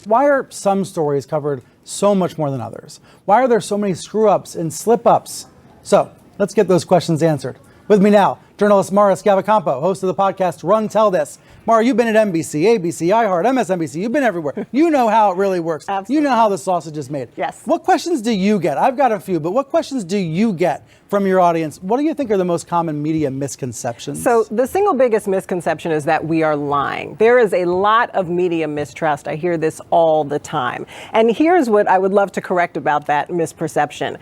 Why are some stories covered so much more than others? Why are there so many screw-ups and slip-ups? So let's get those questions answered. With me now, journalist Mara Schiavocampo, host of the podcast Run Tell This. Mara, you've been at NBC, ABC, iHeart, MSNBC. You've been everywhere. You know how it really works. Absolutely. You know how the sausage is made. Yes. What questions do you get? I've got a few, but what questions do you get from your audience? What do you think are the most common media misconceptions? So the single biggest misconception is that we are lying. There is a lot of media mistrust. I hear this all the time. And here's what I would love to correct about that misperception.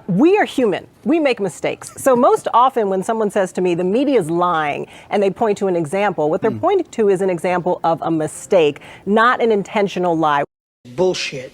We are human. We make mistakes. So most often when someone says to me, the media is lying, and they point to an example, what they're pointing to is an example of a mistake, not an intentional lie. Bullshit.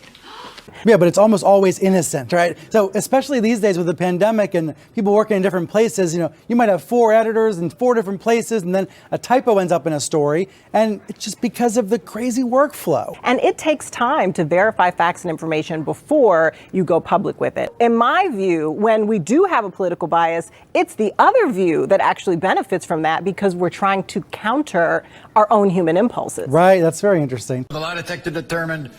Yeah, but it's almost always innocent, right? So especially these days with the pandemic and people working in different places, you might have 4 editors in 4 different places, and then a typo ends up in a story, and it's just because of the crazy workflow. And it takes time to verify facts and information before you go public with it. In my view, when we do have a political bias, it's the other view that actually benefits from that because we're trying to counter our own human impulses. Right, that's very interesting. The lie detector determined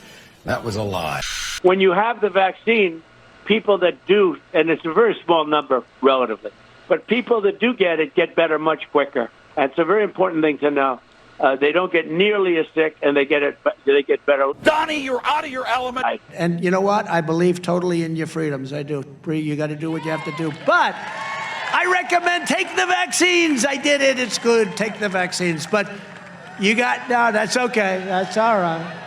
that was a lie. When you have the vaccine, people that do, and it's a very small number relatively, but people that do get it get better much quicker. And it's a very important thing to know. They don't get nearly as sick, and they get better. Donnie, you're out of your element. And you know what? I believe totally in your freedoms. I do. Bree, you got to do what you have to do. But I recommend take the vaccines. I did it. It's good. Take the vaccines. But no, that's okay. That's all right.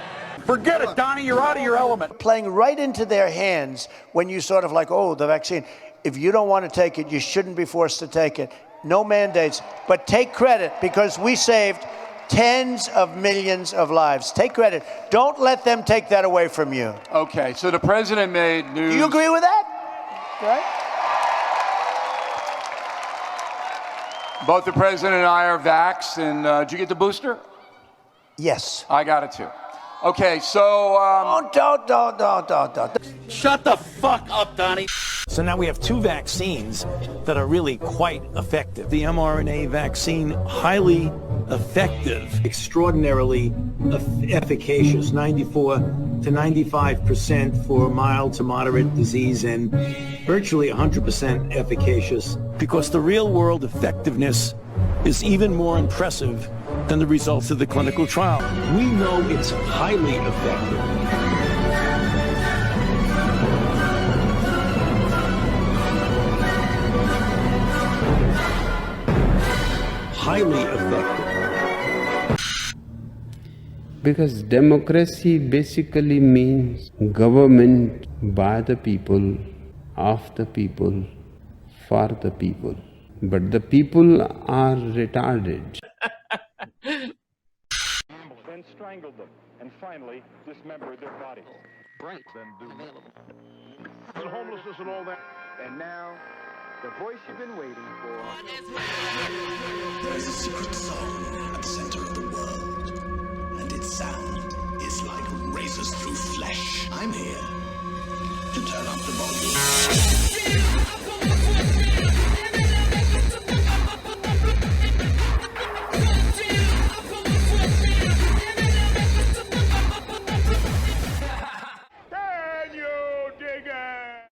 Forget it, Donnie, you're out of your element. Playing right into their hands when you sort of like, oh, the vaccine. If you don't want to take it, you shouldn't be forced to take it. No mandates, but take credit because we saved tens of millions of lives. Take credit. Don't let them take that away from you. Okay, so the president made news. Do you agree with that? Right? Both the president and I are vaxxed, and did you get the booster? Yes. I got it too. Okay, so Don't. Shut the fuck up, Donnie. So now we have 2 vaccines that are really quite effective. The mRNA vaccine, highly effective, extraordinarily efficacious, 94 to 95% for mild to moderate disease, and virtually 100% efficacious, because the real world effectiveness is even more impressive than the results of the clinical trial. We know it's highly effective. Highly effective. Because democracy basically means government by the people, of the people, for the people. But the people are retarded. Then strangled them, and finally dismembered their bodies. Right. Then and homelessness and all that. And now, the voice you've been waiting for. There is a secret song at the center of the world, and its sound is like razors through flesh. I'm here to turn up the volume. Can you dig it?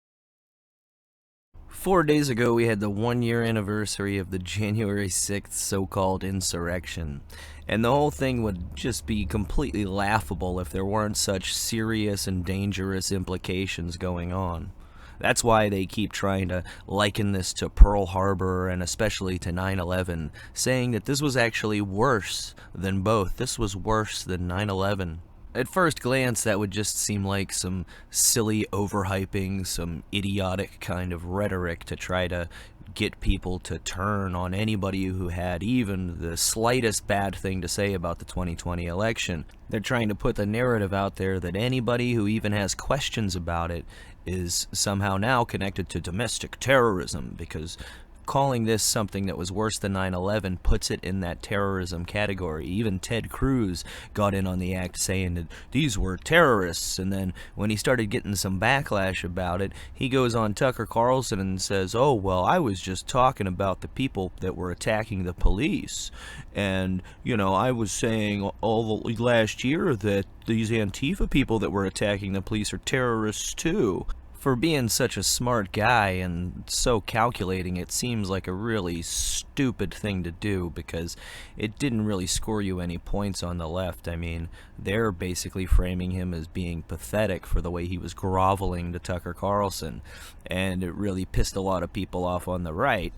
4 days ago, we had the 1-year anniversary of the January 6th so-called insurrection. And the whole thing would just be completely laughable if there weren't such serious and dangerous implications going on. That's why they keep trying to liken this to Pearl Harbor and especially to 9/11, saying that this was actually worse than both. This was worse than 9/11. At first glance, that would just seem like some silly overhyping, some idiotic kind of rhetoric to try to get people to turn on anybody who had even the slightest bad thing to say about the 2020 election. They're trying to put the narrative out there that anybody who even has questions about it is somehow now connected to domestic terrorism, because calling this something that was worse than 9/11 puts it in that terrorism category. Even Ted Cruz got in on the act saying that these were terrorists, and then when he started getting some backlash about it, he goes on Tucker Carlson and says, oh, well, I was just talking about the people that were attacking the police, and, you know, I was saying all the last year that these Antifa people that were attacking the police are terrorists too. For being such a smart guy and so calculating, it seems like a really stupid thing to do, because it didn't really score you any points on the left. I mean, they're basically framing him as being pathetic for the way he was groveling to Tucker Carlson, and it really pissed a lot of people off on the right.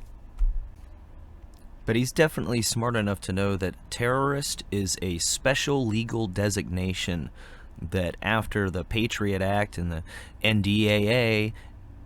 But he's definitely smart enough to know that terrorist is a special legal designation, that after the Patriot Act and the NDAA,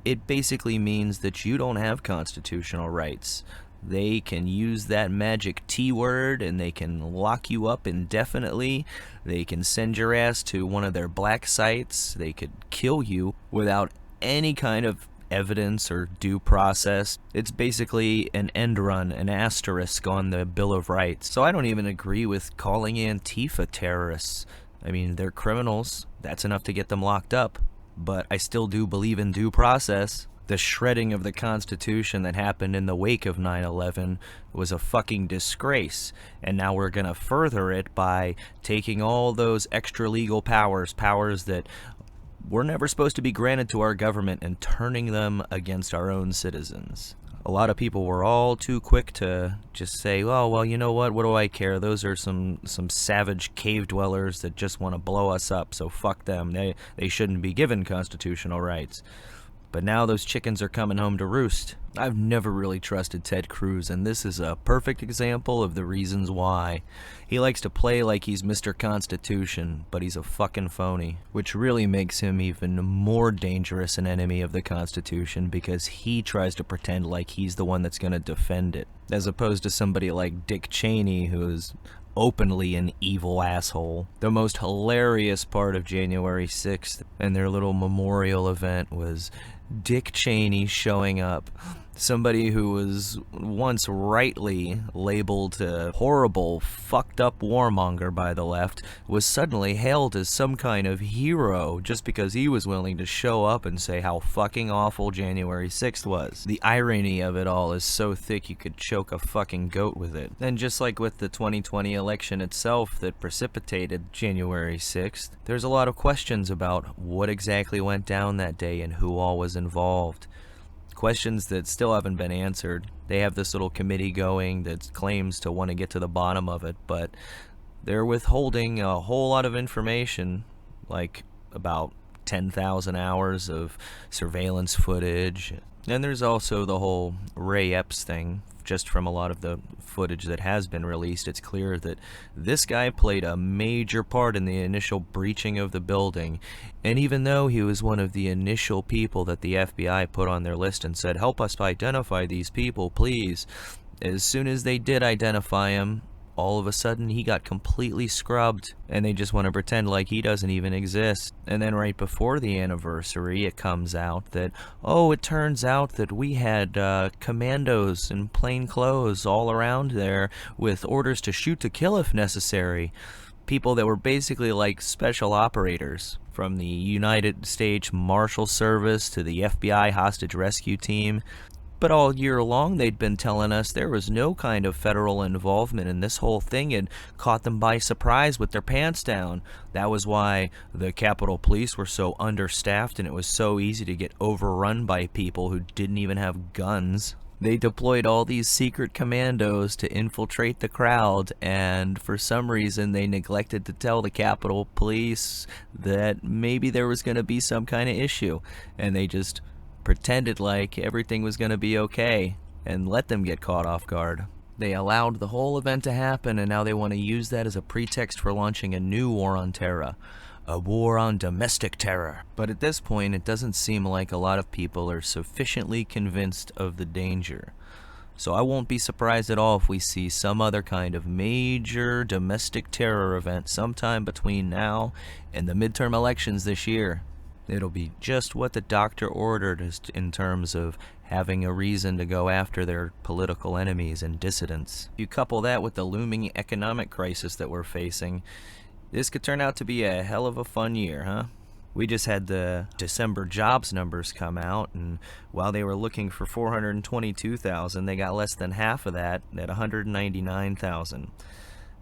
it basically means that you don't have constitutional rights. They can use that magic T word and they can lock you up indefinitely. They can send your ass to one of their black sites. They could kill you without any kind of evidence or due process. It's basically an end run, an asterisk on the Bill of Rights. So I don't even agree with calling Antifa terrorists. I mean, they're criminals. That's enough to get them locked up. But I still do believe in due process. The shredding of the Constitution that happened in the wake of 9/11 was a fucking disgrace. And now we're gonna further it by taking all those extra legal powers that were never supposed to be granted to our government, and turning them against our own citizens. A lot of people were all too quick to just say, oh, well, you know what do I care? Those are some savage cave dwellers that just want to blow us up, so fuck them. They shouldn't be given constitutional rights. But now those chickens are coming home to roost. I've never really trusted Ted Cruz, and this is a perfect example of the reasons why. He likes to play like he's Mr. Constitution, but he's a fucking phony, which really makes him even more dangerous an enemy of the Constitution, because he tries to pretend like he's the one that's going to defend it, as opposed to somebody like Dick Cheney, who is openly an evil asshole. The most hilarious part of January 6th and their little memorial event was Dick Cheney showing up. Somebody who was once rightly labeled a horrible, fucked up warmonger by the left was suddenly hailed as some kind of hero just because he was willing to show up and say how fucking awful January 6th was. The irony of it all is so thick you could choke a fucking goat with it. And just like with the 2020 election itself that precipitated January 6th, there's a lot of questions about what exactly went down that day and who all was involved. Questions that still haven't been answered. They have this little committee going that claims to want to get to the bottom of it, but they're withholding a whole lot of information, like about 10,000 hours of surveillance footage. And there's also the whole Ray Epps thing. Just from a lot of the footage that has been released, it's clear that this guy played a major part in the initial breaching of the building. And even though he was one of the initial people that the FBI put on their list and said, help us identify these people, please, as soon as they did identify him, all of a sudden he got completely scrubbed, and they just want to pretend like he doesn't even exist. And then right before the anniversary, it comes out that, oh, it turns out that we had commandos in plain clothes all around there with orders to shoot to kill if necessary. People that were basically like special operators, from the United States Marshal Service to the FBI hostage rescue team. But all year long they'd been telling us there was no kind of federal involvement, and this whole thing had caught them by surprise with their pants down. That was why the Capitol Police were so understaffed, and it was so easy to get overrun by people who didn't even have guns. They deployed all these secret commandos to infiltrate the crowd, and for some reason they neglected to tell the Capitol Police that maybe there was going to be some kind of issue, and they just pretended like everything was going to be okay and let them get caught off guard. They allowed the whole event to happen, and now they want to use that as a pretext for launching a new war on terror. A war on domestic terror. But at this point, it doesn't seem like a lot of people are sufficiently convinced of the danger. So I won't be surprised at all if we see some other kind of major domestic terror event sometime between now and the midterm elections this year. It'll be just what the doctor ordered in terms of having a reason to go after their political enemies and dissidents. You couple that with the looming economic crisis that we're facing, this could turn out to be a hell of a fun year, huh? We just had the December jobs numbers come out, and while they were looking for 422,000, they got less than half of that at 199,000.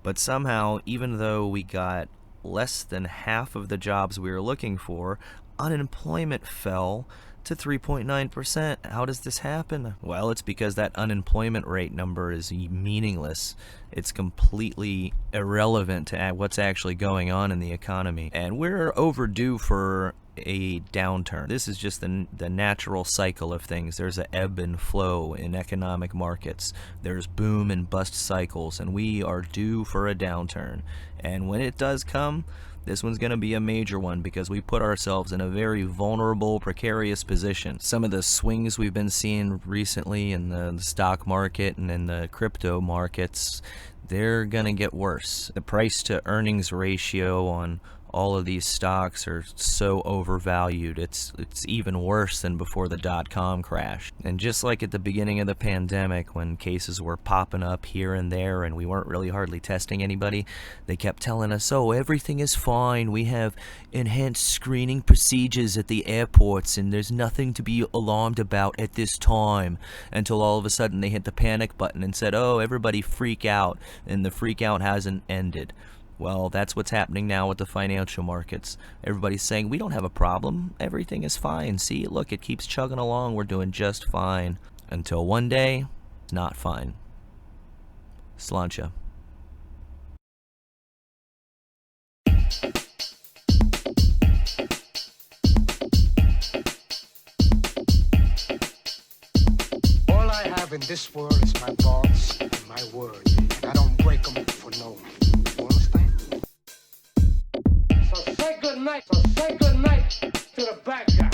But somehow, even though we got less than half of the jobs we were looking for, unemployment fell to 3.9%. How does this happen? Well, it's because that unemployment rate number is meaningless. It's completely irrelevant to what's actually going on in the economy. And we're overdue for a downturn. This is just the natural cycle of things. There's an ebb and flow in economic markets. There's boom and bust cycles, and we are due for a downturn. And when it does come, this one's going to be a major one because we put ourselves in a very vulnerable, precarious position. Some of the swings we've been seeing recently in the stock market and in the crypto markets, they're going to get worse. The price to earnings ratio on all of these stocks are so overvalued. It's even worse than before the dot-com crash. And just like at the beginning of the pandemic, when cases were popping up here and there and we weren't really hardly testing anybody, they kept telling us, oh, everything is fine. We have enhanced screening procedures at the airports and there's nothing to be alarmed about at this time. Until all of a sudden they hit the panic button and said, oh, everybody freak out. And the freak out hasn't ended. Well, that's what's happening now with the financial markets. Everybody's saying, we don't have a problem. Everything is fine. See, look, it keeps chugging along. We're doing just fine. Until one day, it's not fine. Sláinte. All I have in this world is my thoughts and my word. And I don't break them for no one. So say good night to the bad guy.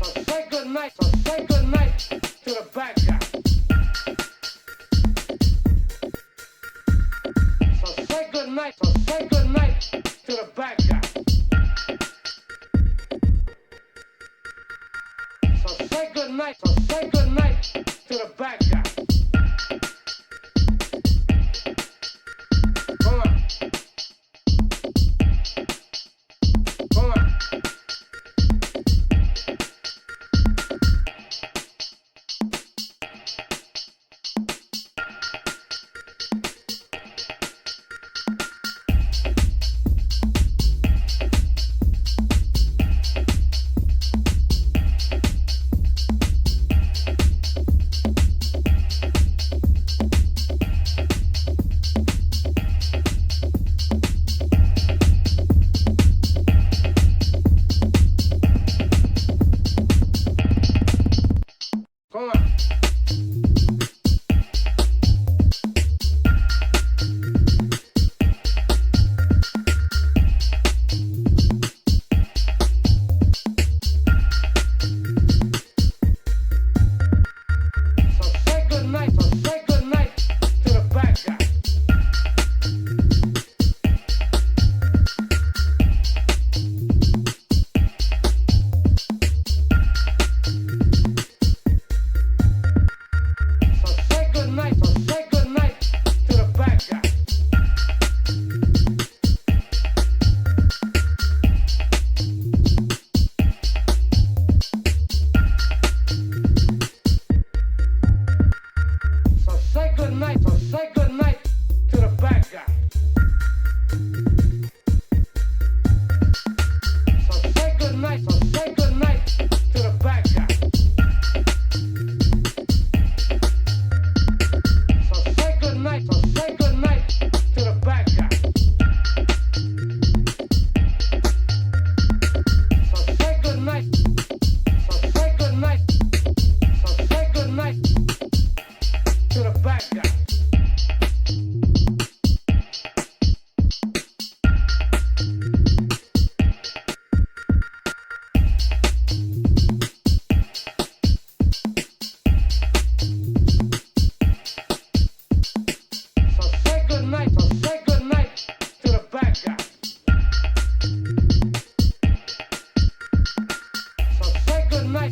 So say good night to the bad guy. So say good night to the bad guy. So say good night to the bad guy.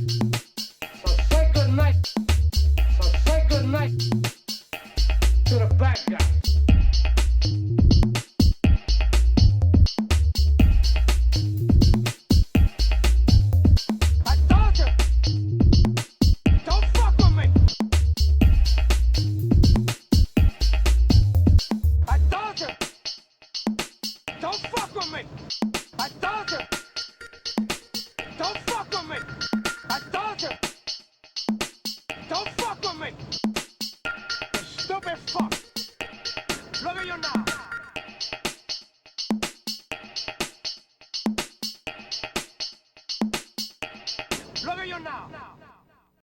So say good night. So say good night to the bad guy. I told you, don't fuck with me. I told you, don't fuck with me. I told you, don't fuck with me. I told you, don't fuck with me. You stupid fuck.